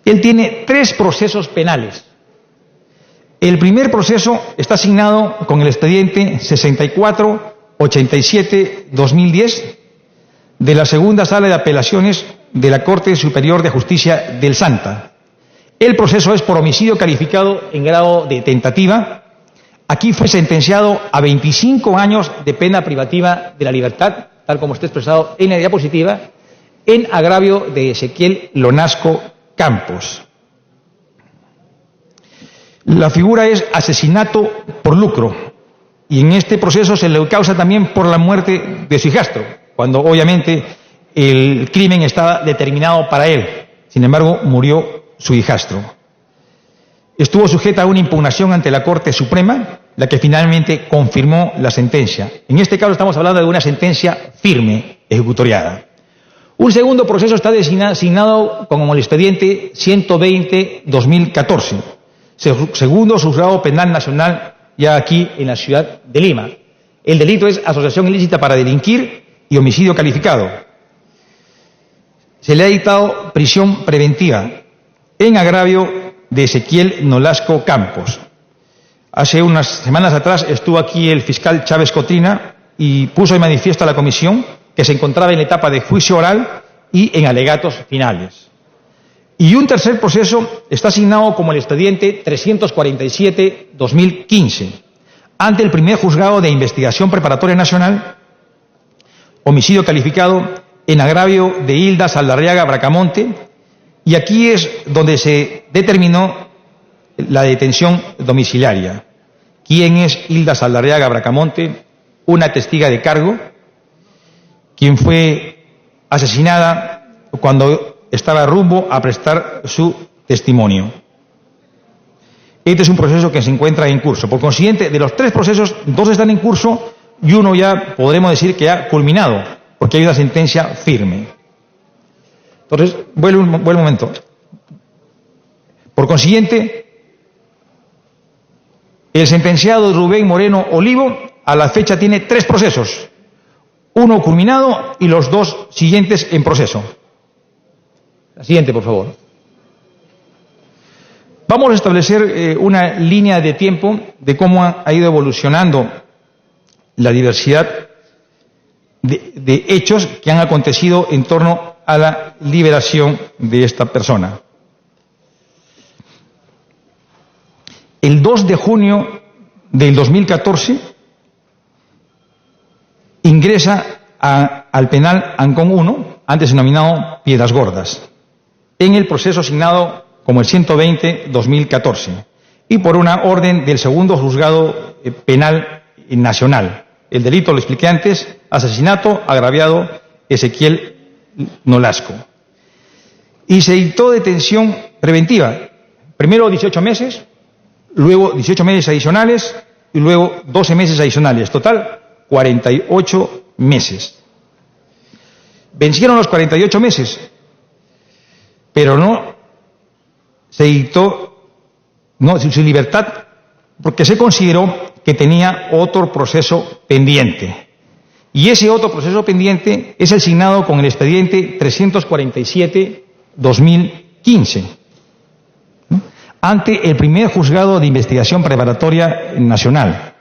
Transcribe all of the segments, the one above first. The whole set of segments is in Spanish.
Él tiene 3 procesos penales. El primer proceso está asignado con el expediente 6487-2010 de la Segunda Sala de Apelaciones de la Corte Superior de Justicia del Santa. El proceso es por homicidio calificado en grado de tentativa. Aquí fue sentenciado a 25 años de pena privativa de la libertad, tal como está expresado en la diapositiva, en agravio de Ezequiel Lonasco Campos. La figura es asesinato por lucro, y en este proceso se le causa también por la muerte de su hijastro, cuando obviamente el crimen estaba determinado para él. Sin embargo, murió su hijastro. Estuvo sujeta a una impugnación ante la Corte Suprema, la que finalmente confirmó la sentencia. En este caso estamos hablando de una sentencia firme, ejecutoriada. Un segundo proceso está designado como el expediente 120-2014, segundo juzgado penal nacional, ya aquí en la ciudad de Lima. El delito es asociación ilícita para delinquir y homicidio calificado. Se le ha dictado prisión preventiva en agravio de Ezequiel Nolasco Campos. Hace unas semanas atrás estuvo aquí el fiscal Chávez Cotrina y puso de manifiesto a la comisión que se encontraba en la etapa de juicio oral y en alegatos finales. Y un tercer proceso está asignado como el expediente 347-2015 ante el primer juzgado de investigación preparatoria nacional, homicidio calificado en agravio de Hilda Saldarriaga Bracamonte, y aquí es donde se determinó la detención domiciliaria. ¿Quién es Hilda Saldarriaga Bracamonte? Una testiga de cargo, quien fue asesinada cuando estaba rumbo a prestar su testimonio. Este es un proceso que se encuentra en curso. Por consiguiente, de los 3 procesos, 2 están en curso y uno ya podremos decir que ha culminado, porque hay una sentencia firme. Entonces, vuelve un momento. Por consiguiente, el sentenciado Rubén Moreno Olivo a la fecha tiene 3 procesos, uno culminado y los 2 siguientes en proceso. La siguiente, por favor. Vamos a establecer una línea de tiempo de cómo ha ido evolucionando la diversidad de hechos que han acontecido en torno a la liberación de esta persona. El 2 de junio del 2014 ingresa al penal Ancón 1, antes denominado Piedras Gordas, en el proceso asignado como el 120-2014 y por una orden del segundo juzgado penal nacional. El delito, lo expliqué antes, asesinato agraviado Ezequiel Nolasco. Y se dictó detención preventiva, primero 18 meses, luego 18 meses adicionales y luego 12 meses adicionales, total 48 meses. Vencieron los 48 meses, pero no se dictó su libertad porque se consideró que tenía otro proceso pendiente. Y ese otro proceso pendiente es el asignado con el expediente 347-2015, ¿no?, ante el primer juzgado de investigación preparatoria nacional.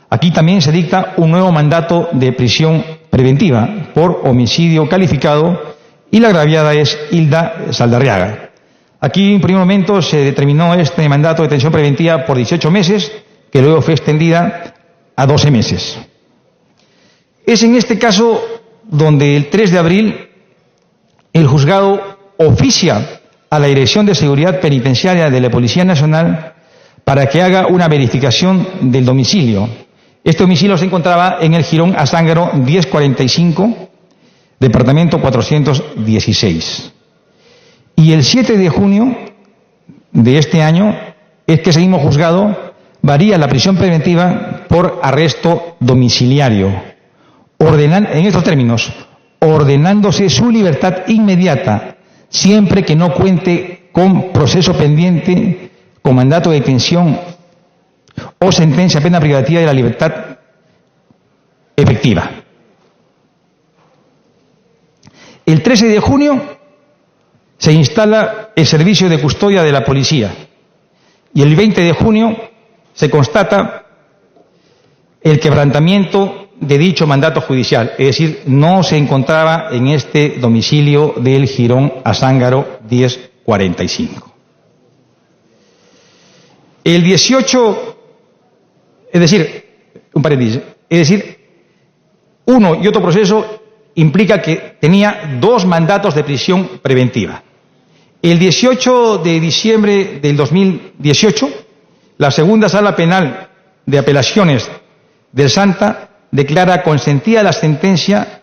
Aquí también se dicta un nuevo mandato de prisión preventiva por homicidio calificado y la agraviada es Hilda Saldarriaga. Aquí en primer momento se determinó este mandato de detención preventiva por 18 meses, que luego fue extendida a 12 meses. Es en este caso donde el 3 de abril el juzgado oficia a la Dirección de Seguridad Penitenciaria de la Policía Nacional para que haga una verificación del domicilio. Este domicilio se encontraba en el Jirón Azángaro 1045, departamento 416. Y el 7 de junio de este año es que ese mismo juzgado varía la prisión preventiva por arresto domiciliario, en estos términos, ordenándose su libertad inmediata, siempre que no cuente con proceso pendiente, con mandato de detención o sentencia de pena privativa de la libertad efectiva. El 13 de junio se instala el servicio de custodia de la policía y el 20 de junio se constata el quebrantamiento de dicho mandato judicial, es decir, no se encontraba en este domicilio del Jirón Azángaro 1045. El 18, es decir, un paréntesis, es decir, uno y otro proceso implica que tenía 2 mandatos de prisión preventiva. El 18 de diciembre del 2018, la segunda Sala Penal de Apelaciones del Santa declara consentida la sentencia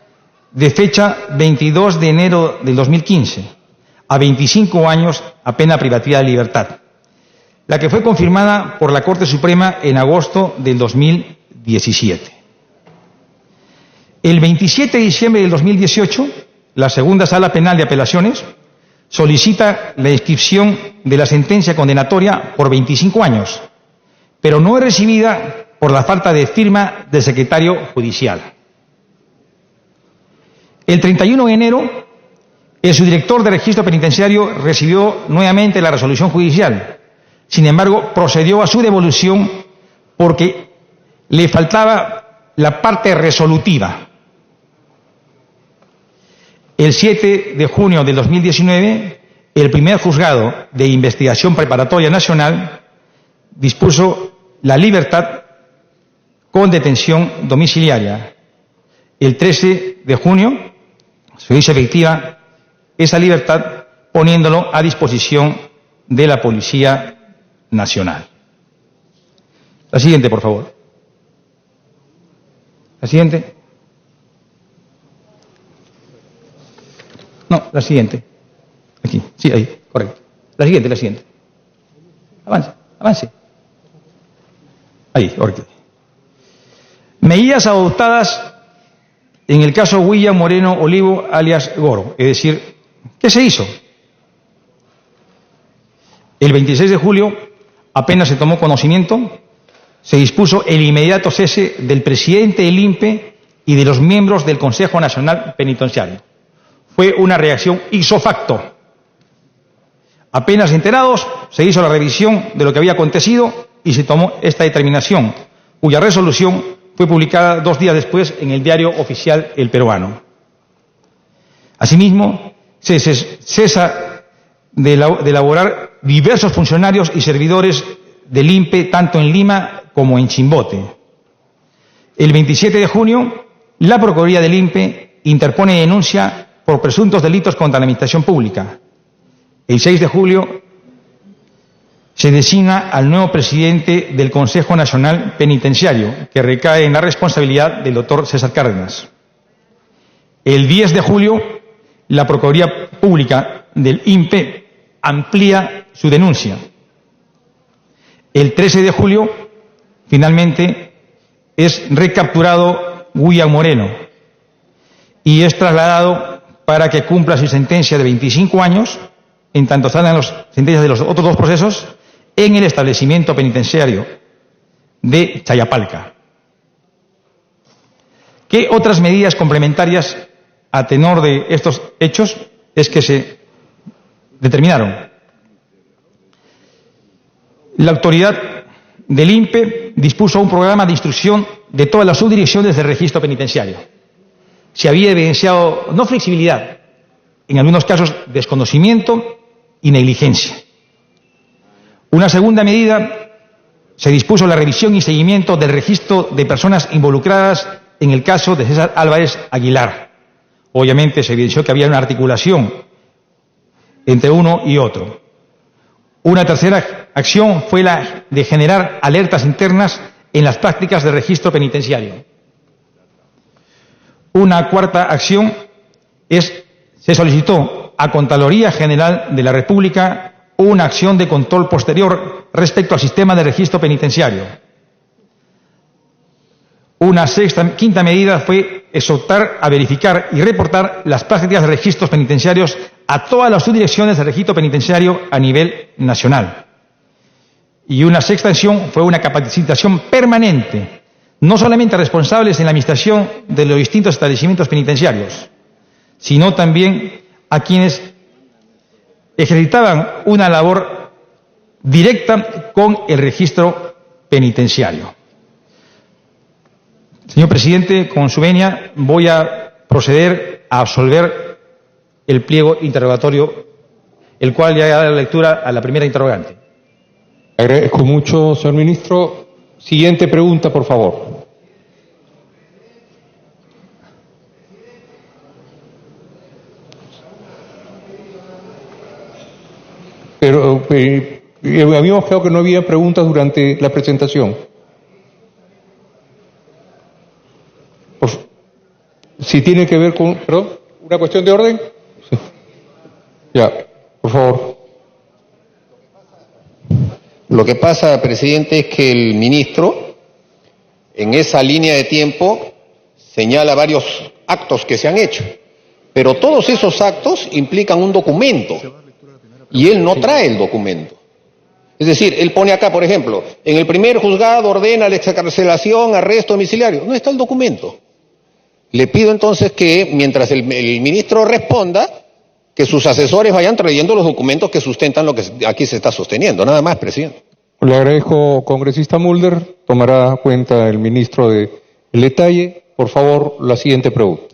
de fecha 22 de enero del 2015 a 25 años a pena privativa de libertad, la que fue confirmada por la Corte Suprema en agosto del 2017. El 27 de diciembre del 2018, la segunda Sala Penal de Apelaciones solicita la inscripción de la sentencia condenatoria por 25 años, pero no es recibida por la falta de firma del secretario judicial. El 31 de enero, el subdirector de registro penitenciario recibió nuevamente la resolución judicial. Sin embargo, procedió a su devolución porque le faltaba la parte resolutiva. El 7 de junio del 2019, el primer juzgado de investigación preparatoria nacional dispuso la libertad con detención domiciliaria. El 13 de junio se hizo efectiva esa libertad poniéndolo a disposición de la Policía Nacional. La siguiente, por favor. La siguiente. No, la siguiente. Aquí, sí, ahí, correcto. La siguiente. Avance. Ahí, correcto. Medidas adoptadas en el caso William Moreno Olivo, alias Goro. Es decir, ¿qué se hizo? El 26 de julio, apenas se tomó conocimiento, se dispuso el inmediato cese del presidente del INPE y de los miembros del Consejo Nacional Penitenciario. Fue una reacción ipso facto. Apenas enterados, se hizo la revisión de lo que había acontecido y se tomó esta determinación, cuya resolución fue publicada 2 días después en el diario oficial El Peruano. Asimismo, se cesa de elaborar diversos funcionarios y servidores del INPE, tanto en Lima como en Chimbote. El 27 de junio, la Procuraduría del INPE interpone denuncia por presuntos delitos contra la administración pública. El 6 de julio se designa al nuevo presidente del Consejo Nacional Penitenciario, que recae en la responsabilidad del doctor César Cárdenas. El 10 de julio, la Procuraduría Pública del INPE amplía su denuncia. El 13 de julio, finalmente, es recapturado William Moreno y es trasladado para que cumpla su sentencia de 25 años, en tanto salgan las sentencias de los otros 2 procesos, en el establecimiento penitenciario de Chayapalca. ¿Qué otras medidas complementarias a tenor de estos hechos es que se determinaron? La autoridad del INPE dispuso un programa de instrucción de todas las subdirecciones del registro penitenciario. Se había evidenciado no flexibilidad, en algunos casos desconocimiento y negligencia. Una segunda medida, se dispuso la revisión y seguimiento del registro de personas involucradas en el caso de César Álvarez Aguilar. Obviamente se evidenció que había una articulación entre uno y otro. Una tercera acción fue la de generar alertas internas en las prácticas de registro penitenciario. Una cuarta acción se solicitó a Contraloría General de la República una acción de control posterior respecto al sistema de registro penitenciario. Una quinta medida fue exhortar a verificar y reportar las prácticas de registros penitenciarios a todas las subdirecciones de registro penitenciario a nivel nacional. Y una sexta acción fue una capacitación permanente, no solamente a responsables en la administración de los distintos establecimientos penitenciarios, sino también a quienes ejercitaban una labor directa con el registro penitenciario. Señor presidente, con su venia voy a proceder a absolver el pliego interrogatorio, el cual ya da la lectura a la primera interrogante. Agradezco mucho, señor ministro. Siguiente pregunta, por favor. Pero habíamos quedado que no había preguntas durante la presentación. Si tiene que ver con... ¿Perdón? ¿Una cuestión de orden? Sí. Ya, por favor. Lo que pasa, presidente, es que el ministro, en esa línea de tiempo, señala varios actos que se han hecho, pero todos esos actos implican un documento, y él no trae el documento. Es decir, él pone acá, por ejemplo, en el primer juzgado ordena la excarcelación, arresto domiciliario. No está el documento. Le pido entonces que, mientras el ministro responda, que sus asesores vayan trayendo los documentos que sustentan lo que aquí se está sosteniendo. Nada más, presidente. Le agradezco, congresista Mulder. Tomará cuenta el ministro del detalle. Por favor, la siguiente pregunta.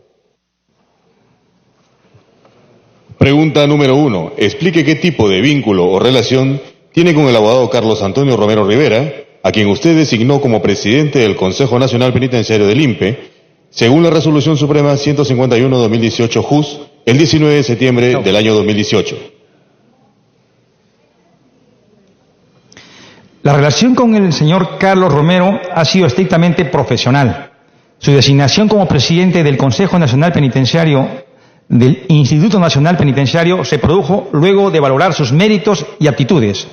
Pregunta número 1. Explique qué tipo de vínculo o relación tiene con el abogado Carlos Antonio Romero Rivera, a quien usted designó como presidente del Consejo Nacional Penitenciario del INPE, según la Resolución Suprema 151-2018 JUS, el 19 de septiembre del año 2018. La relación con el señor Carlos Romero ha sido estrictamente profesional. Su designación como presidente del Consejo Nacional Penitenciario del Instituto Nacional Penitenciario se produjo luego de valorar sus méritos y aptitudes.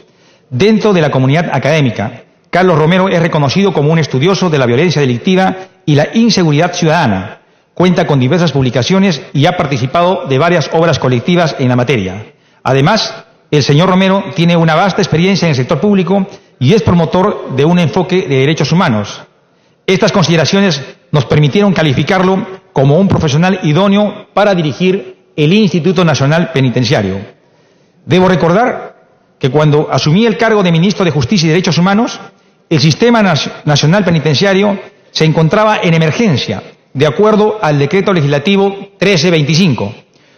Dentro de la comunidad académica, Carlos Romero es reconocido como un estudioso de la violencia delictiva y la inseguridad ciudadana. Cuenta con diversas publicaciones y ha participado de varias obras colectivas en la materia. Además, el señor Romero tiene una vasta experiencia en el sector público y es promotor de un enfoque de derechos humanos. Estas consideraciones nos permitieron calificarlo como un profesional idóneo para dirigir el Instituto Nacional Penitenciario. Debo recordar que cuando asumí el cargo de ministro de Justicia y Derechos Humanos, el Sistema Nacional Penitenciario se encontraba en emergencia, de acuerdo al Decreto Legislativo 1325.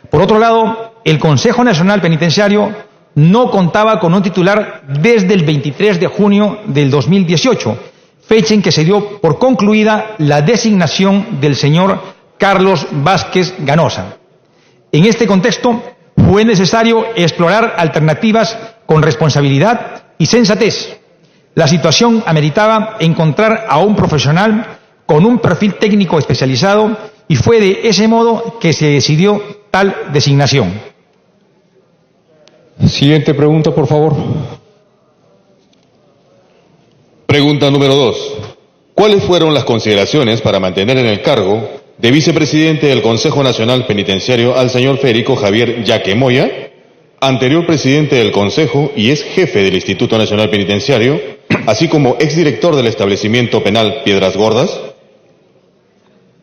Por otro lado, el Consejo Nacional Penitenciario no contaba con un titular desde el 23 de junio del 2018, fecha en que se dio por concluida la designación del señor Carlos Vázquez Ganosa. En este contexto, fue necesario explorar alternativas con responsabilidad y sensatez. La situación ameritaba encontrar a un profesional con un perfil técnico especializado y fue de ese modo que se decidió tal designación. Siguiente pregunta, por favor. Pregunta número 2. ¿Cuáles fueron las consideraciones para mantener en el cargo de vicepresidente del Consejo Nacional Penitenciario al señor Federico Javier Yaque Moya, anterior presidente del Consejo y ex jefe del Instituto Nacional Penitenciario, así como exdirector del establecimiento penal Piedras Gordas?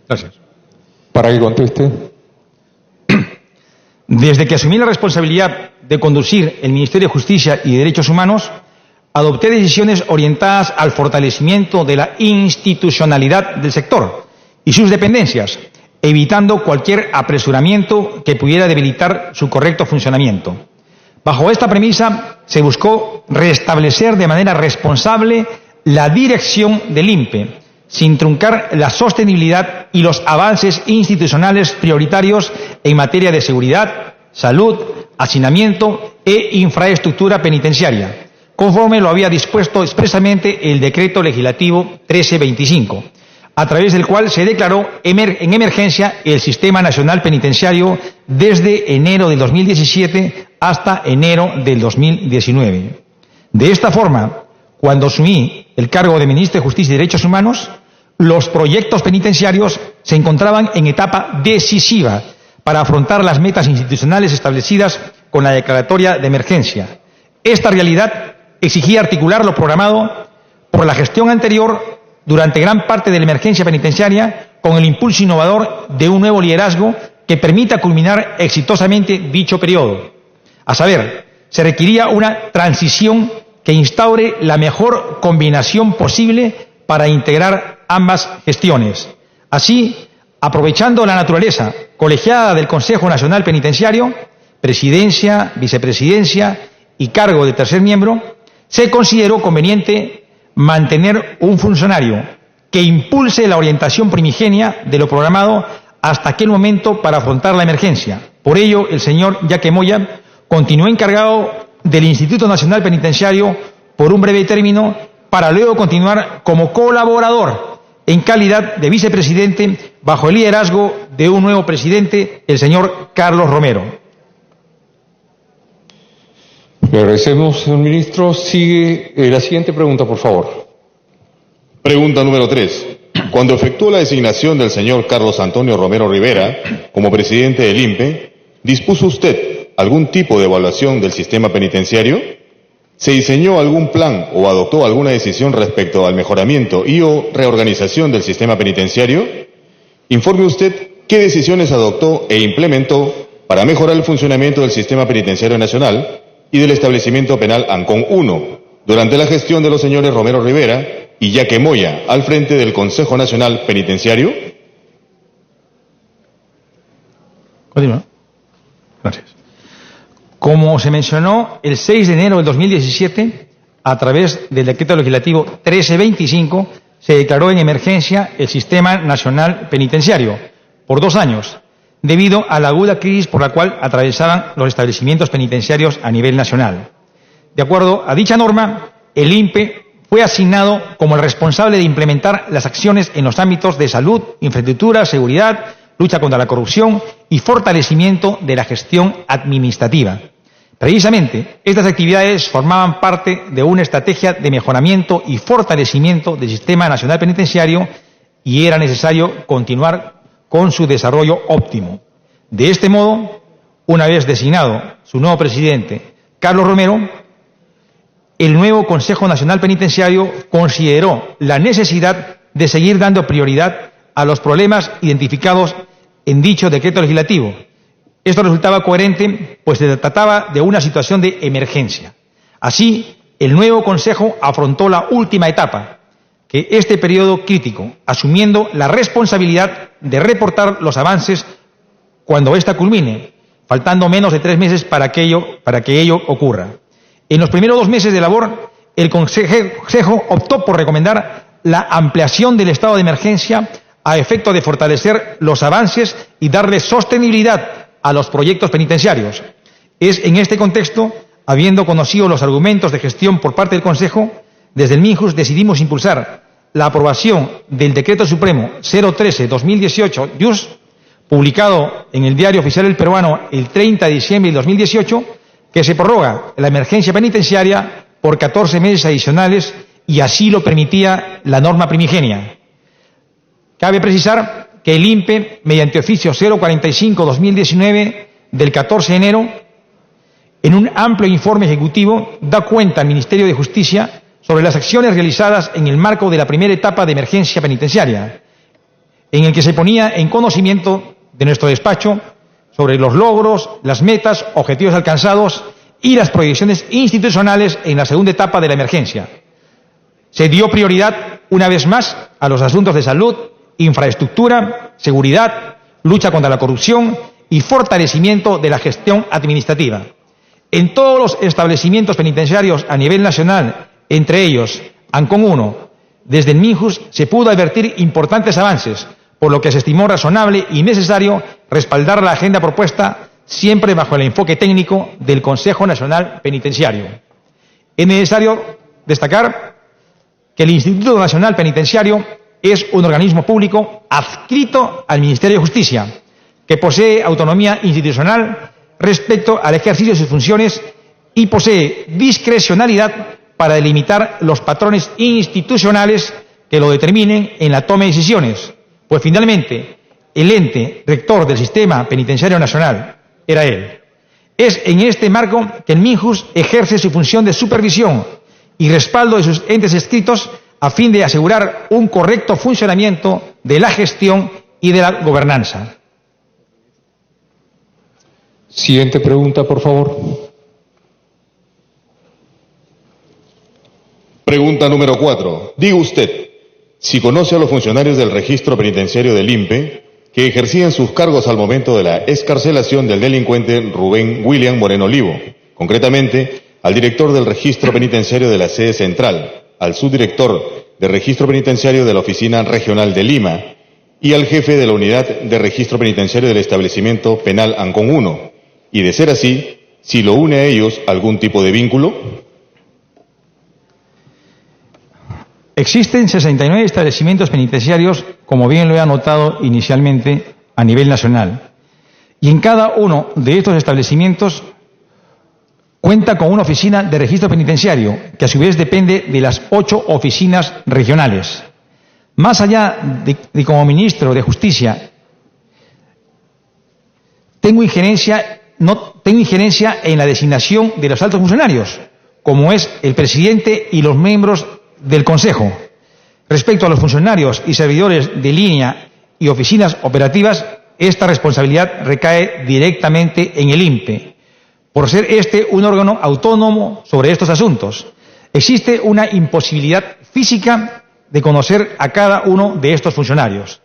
Gracias. Para que conteste. Desde que asumí la responsabilidad de conducir el Ministerio de Justicia y Derechos Humanos, adopté decisiones orientadas al fortalecimiento de la institucionalidad del sector y sus dependencias, evitando cualquier apresuramiento que pudiera debilitar su correcto funcionamiento. Bajo esta premisa, se buscó restablecer de manera responsable la dirección del INPE, sin truncar la sostenibilidad y los avances institucionales prioritarios en materia de seguridad, salud, hacinamiento e infraestructura penitenciaria, conforme lo había dispuesto expresamente el Decreto Legislativo 1325, a través del cual se declaró en emergencia el Sistema Nacional Penitenciario desde enero del 2017 hasta enero del 2019. De esta forma, cuando asumí el cargo de Ministro de Justicia y Derechos Humanos, los proyectos penitenciarios se encontraban en etapa decisiva para afrontar las metas institucionales establecidas con la declaratoria de emergencia. Esta realidad exigía articular lo programado por la gestión anterior durante gran parte de la emergencia penitenciaria con el impulso innovador de un nuevo liderazgo que permita culminar exitosamente dicho periodo. A saber, se requería una transición que instaure la mejor combinación posible para integrar ambas gestiones. Así, aprovechando la naturaleza colegiada del Consejo Nacional Penitenciario, presidencia, vicepresidencia y cargo de tercer miembro, se consideró conveniente mantener un funcionario que impulse la orientación primigenia de lo programado hasta aquel momento para afrontar la emergencia. Por ello, el señor Yaque Moya continuó encargado del Instituto Nacional Penitenciario por un breve término para luego continuar como colaborador en calidad de vicepresidente bajo el liderazgo de un nuevo presidente, el señor Carlos Romero. Le agradecemos, señor ministro. Sigue la siguiente pregunta, por favor. Pregunta número 3. Cuando efectuó la designación del señor Carlos Antonio Romero Rivera como presidente del INPE, ¿dispuso usted algún tipo de evaluación del sistema penitenciario? ¿Se diseñó algún plan o adoptó alguna decisión respecto al mejoramiento y o reorganización del sistema penitenciario? Informe usted qué decisiones adoptó e implementó para mejorar el funcionamiento del sistema penitenciario nacional y del establecimiento penal Ancón 1 durante la gestión de los señores Romero Rivera y Yaque Moya al frente del Consejo Nacional Penitenciario. Continúa. Gracias. Como se mencionó, el 6 de enero del 2017, a través del Decreto Legislativo 1325, se declaró en emergencia el Sistema Nacional Penitenciario por 2 años, debido a la aguda crisis por la cual atravesaban los establecimientos penitenciarios a nivel nacional. De acuerdo a dicha norma, el INPE fue asignado como el responsable de implementar las acciones en los ámbitos de salud, infraestructura, seguridad, lucha contra la corrupción y fortalecimiento de la gestión administrativa. Precisamente, estas actividades formaban parte de una estrategia de mejoramiento y fortalecimiento del Sistema Nacional Penitenciario y era necesario continuar con su desarrollo óptimo. De este modo, una vez designado su nuevo presidente, Carlos Romero, el nuevo Consejo Nacional Penitenciario consideró la necesidad de seguir dando prioridad a los problemas identificados en dicho decreto legislativo. Esto resultaba coherente, pues se trataba de una situación de emergencia. Así, el nuevo Consejo afrontó la última etapa, que este periodo crítico, asumiendo la responsabilidad de reportar los avances cuando ésta culmine, faltando menos de 3 meses para que ello ocurra. En los primeros 2 meses de labor, el Consejo optó por recomendar la ampliación del estado de emergencia a efecto de fortalecer los avances y darle sostenibilidad a los proyectos penitenciarios. Es en este contexto, habiendo conocido los argumentos de gestión por parte del Consejo, desde el MINJUS decidimos impulsar la aprobación del Decreto Supremo 013-2018, publicado en el Diario Oficial del Peruano el 30 de diciembre de 2018, que se prorroga la emergencia penitenciaria por 14 meses adicionales y así lo permitía la norma primigenia. Cabe precisar que el INPE, mediante oficio 045-2019 del 14 de enero, en un amplio informe ejecutivo, da cuenta al Ministerio de Justicia sobre las acciones realizadas en el marco de la primera etapa de emergencia penitenciaria, en el que se ponía en conocimiento de nuestro despacho sobre los logros, las metas, objetivos alcanzados y las proyecciones institucionales en la segunda etapa de la emergencia. Se dio prioridad, una vez más, a los asuntos de salud, infraestructura, seguridad, lucha contra la corrupción y fortalecimiento de la gestión administrativa. En todos los establecimientos penitenciarios a nivel nacional, entre ellos Ancón 1, desde el MINJUS se pudo advertir importantes avances, por lo que se estimó razonable y necesario respaldar la agenda propuesta siempre bajo el enfoque técnico del Consejo Nacional Penitenciario. Es necesario destacar que el Instituto Nacional Penitenciario es un organismo público adscrito al Ministerio de Justicia, que posee autonomía institucional respecto al ejercicio de sus funciones y posee discrecionalidad para delimitar los patrones institucionales que lo determinen en la toma de decisiones, pues finalmente el ente rector del Sistema Penitenciario Nacional era él. Es en este marco que el MINJUS ejerce su función de supervisión y respaldo de sus entes adscritos a fin de asegurar un correcto funcionamiento de la gestión y de la gobernanza. Siguiente pregunta, por favor. Pregunta número 4. Diga usted si conoce a los funcionarios del registro penitenciario del INPE que ejercían sus cargos al momento de la excarcelación del delincuente Rubén William Moreno Olivo, concretamente al director del registro penitenciario de la sede central, al subdirector de registro penitenciario de la Oficina Regional de Lima y al jefe de la unidad de registro penitenciario del establecimiento penal Ancón 1, y de ser así, si lo une a ellos algún tipo de vínculo. Existen 69 establecimientos penitenciarios, como bien lo he anotado inicialmente, a nivel nacional. Y en cada uno de estos establecimientos cuenta con una oficina de registro penitenciario, que a su vez depende de las 8 oficinas regionales. Más allá de como ministro de Justicia, tengo injerencia en la designación de los altos funcionarios, como es el presidente y los miembros del Consejo. Respecto a los funcionarios y servidores de línea y oficinas operativas, esta responsabilidad recae directamente en el INPE, por ser este un órgano autónomo sobre estos asuntos. Existe una imposibilidad física de conocer a cada uno de estos funcionarios.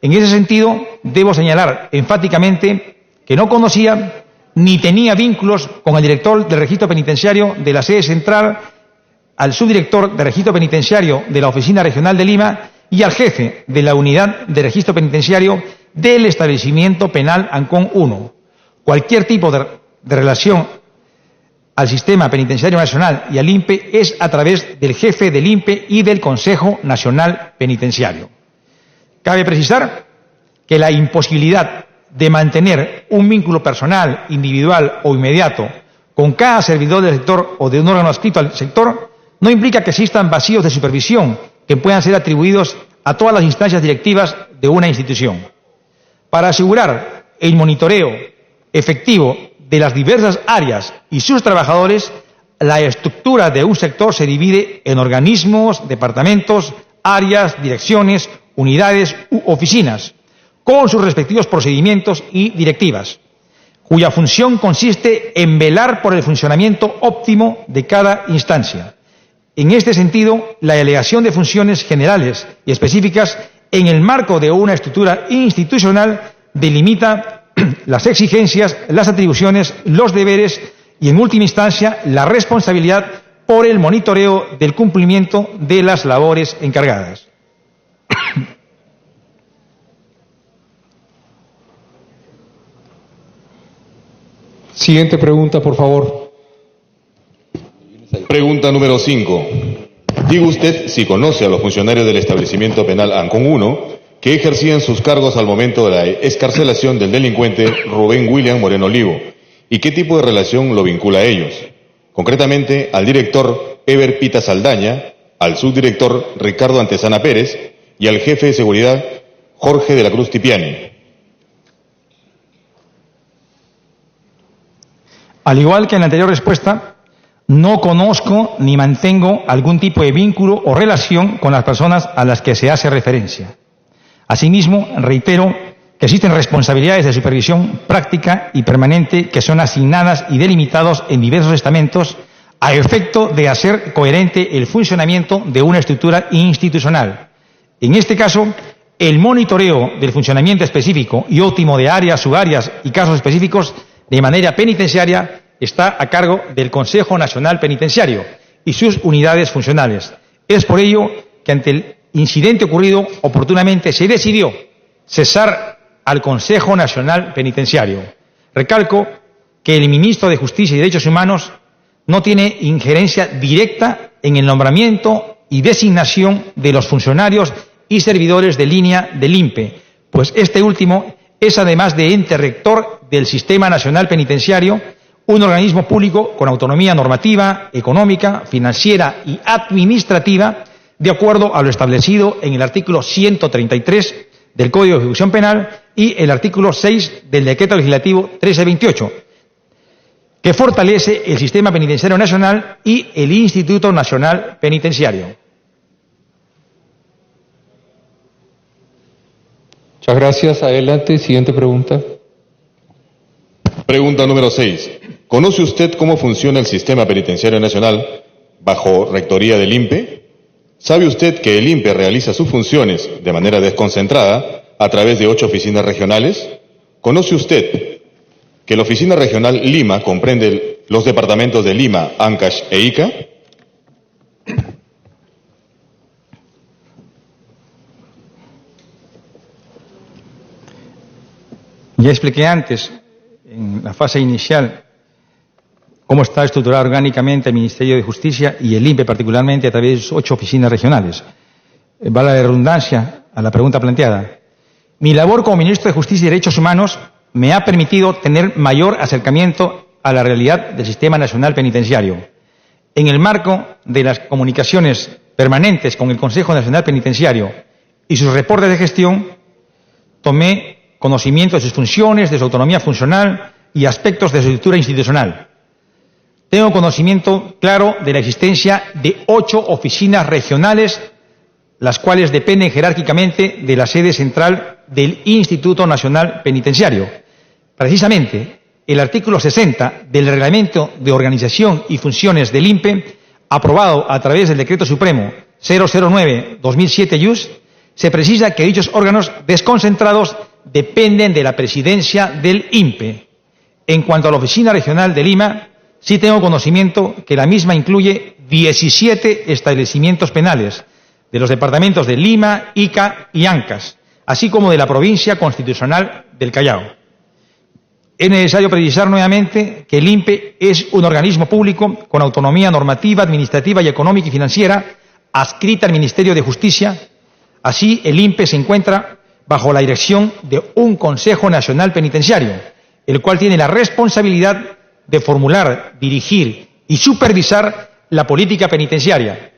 En ese sentido, debo señalar enfáticamente que no conocía ni tenía vínculos con el director del registro penitenciario de la sede central, al subdirector de registro penitenciario de la Oficina Regional de Lima y al jefe de la unidad de registro penitenciario del establecimiento penal Ancón 1. Cualquier tipo de relación al sistema penitenciario nacional y al INPE es a través del jefe del INPE y del Consejo Nacional Penitenciario. Cabe precisar que la imposibilidad de mantener un vínculo personal, individual o inmediato con cada servidor del sector o de un órgano adscrito al sector no implica que existan vacíos de supervisión que puedan ser atribuidos a todas las instancias directivas de una institución. Para asegurar el monitoreo efectivo de las diversas áreas y sus trabajadores, la estructura de un sector se divide en organismos, departamentos, áreas, direcciones, unidades u oficinas, con sus respectivos procedimientos y directivas, cuya función consiste en velar por el funcionamiento óptimo de cada instancia. En este sentido, la delegación de funciones generales y específicas en el marco de una estructura institucional delimita las exigencias, las atribuciones, los deberes y, en última instancia, la responsabilidad por el monitoreo del cumplimiento de las labores encargadas. Siguiente pregunta, por favor. Pregunta número 5. Diga usted si conoce a los funcionarios del establecimiento penal Ancón 1 que ejercían sus cargos al momento de la excarcelación del delincuente Rubén William Moreno Olivo y qué tipo de relación lo vincula a ellos. Concretamente, al director Eber Pita Saldaña, al subdirector Ricardo Antesana Pérez y al jefe de seguridad Jorge de la Cruz Tipiani. Al igual que en la anterior respuesta, no conozco ni mantengo algún tipo de vínculo o relación con las personas a las que se hace referencia. Asimismo, reitero que existen responsabilidades de supervisión práctica y permanente que son asignadas y delimitados en diversos estamentos a efecto de hacer coherente el funcionamiento de una estructura institucional. En este caso, el monitoreo del funcionamiento específico y óptimo de áreas, subáreas y casos específicos de manera penitenciaria está a cargo del Consejo Nacional Penitenciario y sus unidades funcionales. Es por ello que ante el incidente ocurrido oportunamente se decidió cesar al Consejo Nacional Penitenciario. Recalco que el ministro de Justicia y Derechos Humanos no tiene injerencia directa en el nombramiento y designación de los funcionarios y servidores de línea del INPE, pues este último es, además de ente rector del Sistema Nacional Penitenciario, un organismo público con autonomía normativa, económica, financiera y administrativa, de acuerdo a lo establecido en el artículo 133 del Código de Ejecución Penal y el artículo 6 del Decreto Legislativo 1328, que fortalece el Sistema Penitenciario Nacional y el Instituto Nacional Penitenciario. Muchas gracias. Adelante. Siguiente pregunta. Pregunta número 6. ¿Conoce usted cómo funciona el Sistema Penitenciario Nacional bajo rectoría del INPE? ¿Sabe usted que el INPE realiza sus funciones de manera desconcentrada a través de 8 oficinas regionales? ¿Conoce usted que la Oficina Regional Lima comprende los departamentos de Lima, Ancash e Ica? Ya expliqué antes, en la fase inicial, cómo está estructurado orgánicamente el Ministerio de Justicia y el INPE particularmente a través de sus 8 oficinas regionales. Vale la redundancia a la pregunta planteada. Mi labor como Ministro de Justicia y Derechos Humanos me ha permitido tener mayor acercamiento a la realidad del Sistema Nacional Penitenciario. En el marco de las comunicaciones permanentes con el Consejo Nacional Penitenciario y sus reportes de gestión, tomé conocimiento de sus funciones, de su autonomía funcional y aspectos de su estructura institucional. Tengo conocimiento claro de la existencia de 8 oficinas regionales, las cuales dependen jerárquicamente de la sede central del Instituto Nacional Penitenciario. Precisamente, el artículo 60 del Reglamento de Organización y Funciones del INPE, aprobado a través del Decreto Supremo 009/2007-IUS, se precisa que dichos órganos desconcentrados dependen de la presidencia del INPE. En cuanto a la Oficina Regional de Lima, sí tengo conocimiento que la misma incluye 17 establecimientos penales de los departamentos de Lima, Ica y Ancash, así como de la provincia constitucional del Callao. Es necesario precisar nuevamente que el INPE es un organismo público con autonomía normativa, administrativa y económica y financiera adscrita al Ministerio de Justicia. Así, el INPE se encuentra bajo la dirección de un Consejo Nacional Penitenciario, el cual tiene la responsabilidad de formular, dirigir y supervisar la política penitenciaria.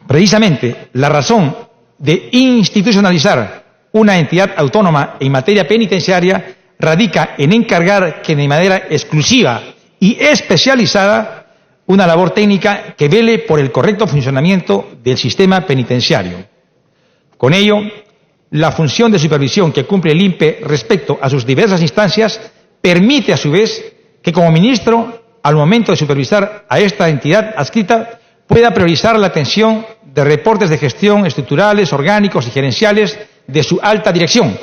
Precisamente, la razón de institucionalizar una entidad autónoma en materia penitenciaria radica en encargar que de manera exclusiva y especializada una labor técnica que vele por el correcto funcionamiento del sistema penitenciario. Con ello, la función de supervisión que cumple el INPE respecto a sus diversas instancias permite a su vez que como ministro, al momento de supervisar a esta entidad adscrita, pueda priorizar la atención de reportes de gestión estructurales, orgánicos y gerenciales de su alta dirección,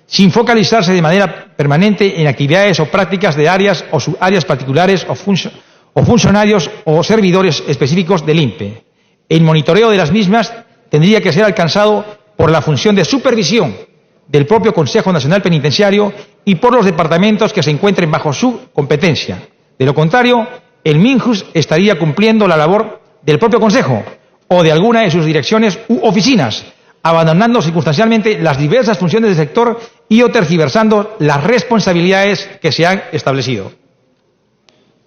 sin focalizarse de manera permanente en actividades o prácticas de áreas o subáreas particulares o funcionarios o servidores específicos del INPE. El monitoreo de las mismas tendría que ser alcanzado por la función de supervisión del propio Consejo Nacional Penitenciario y por los departamentos que se encuentren bajo su competencia. De lo contrario, el MINJUS estaría cumpliendo la labor del propio Consejo o de alguna de sus direcciones u oficinas, abandonando circunstancialmente las diversas funciones del sector y o tergiversando las responsabilidades que se han establecido.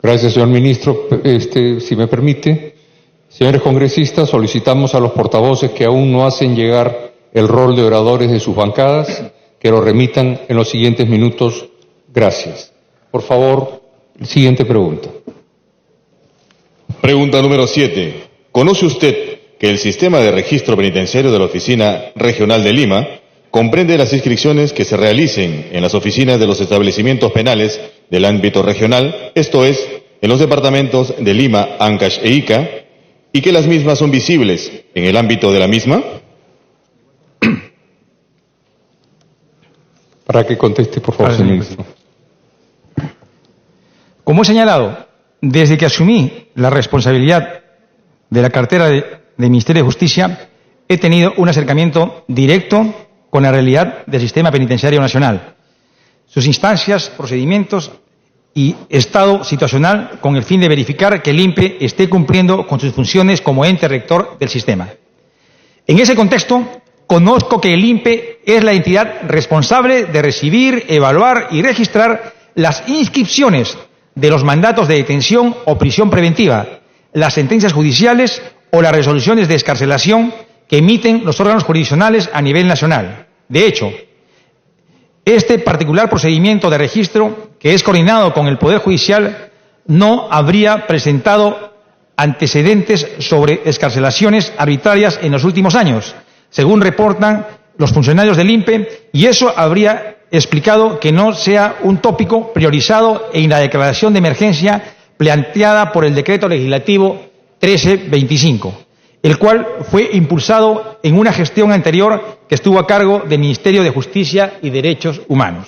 Gracias, señor ministro. Si me permite, señores congresistas, solicitamos a los portavoces que aún no hacen llegar el rol de oradores de sus bancadas que lo remitan en los siguientes minutos. Gracias. Por favor, siguiente pregunta. Pregunta número 7. ¿Conoce usted que el sistema de registro penitenciario de la Oficina Regional de Lima comprende las inscripciones que se realicen en las oficinas de los establecimientos penales del ámbito regional, esto es, en los departamentos de Lima, Ancash e Ica, y que las mismas son visibles en el ámbito de la misma? Para que conteste, por favor, señor ministro. Como he señalado, desde que asumí la responsabilidad de la cartera del Ministerio de Justicia, he tenido un acercamiento directo con la realidad del sistema penitenciario nacional, sus instancias, procedimientos y estado situacional, con el fin de verificar que el INPE esté cumpliendo con sus funciones como ente rector del sistema. En ese contexto, conozco que el INPE es la entidad responsable de recibir, evaluar y registrar las inscripciones de los mandatos de detención o prisión preventiva, las sentencias judiciales o las resoluciones de excarcelación que emiten los órganos jurisdiccionales a nivel nacional. De hecho, este particular procedimiento de registro, que es coordinado con el Poder Judicial, no habría presentado antecedentes sobre excarcelaciones arbitrarias en los últimos años, según reportan los funcionarios del INPE, y eso habría explicado que no sea un tópico priorizado en la declaración de emergencia planteada por el Decreto Legislativo 1325, el cual fue impulsado en una gestión anterior que estuvo a cargo del Ministerio de Justicia y Derechos Humanos.